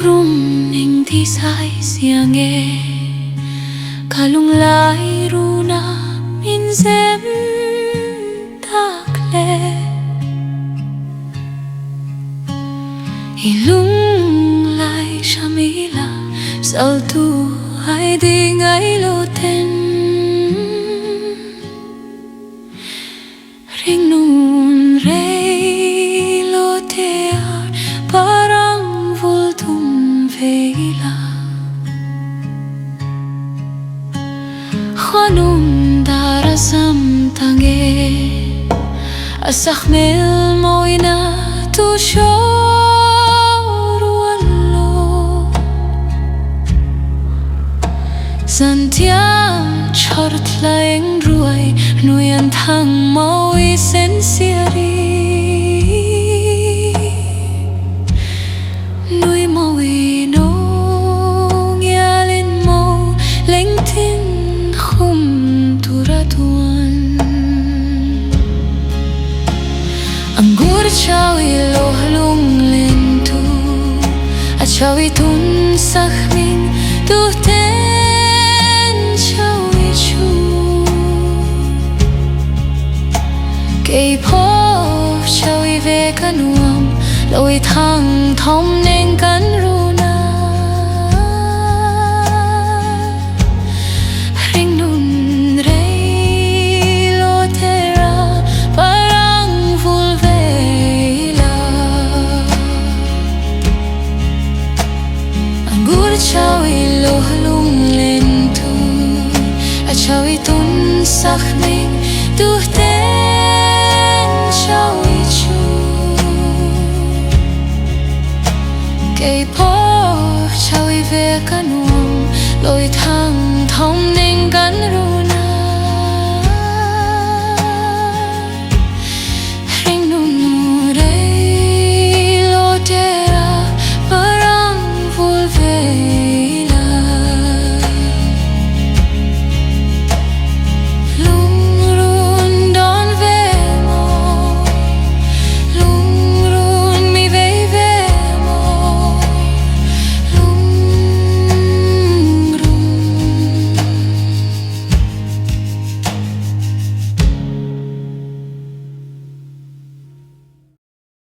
rum ning thi sai sia nghe cả lung lai ru na min zem tak le i lung lai shamila sal tu ai ding ai lo ten ring nun rei lo te ar parang vul tum veila khanum darasam tange asakh mel moina tu shoru allo santiam chort laeng ruai nuyan thang maui sensiari nui maui no ngialin mo lengtin khum turatuan angur chawi lohlung lentu a chawi tun sakhmin tu ten chawi chu kei po chawi ve kanuam loi thang thom neng kan runa ring nun rei lo tera parang vul ve la angur chawi lo lung len tu a chawi tun sakhning tu ten chawi chu kei po chawi ve kanuam loi thang thom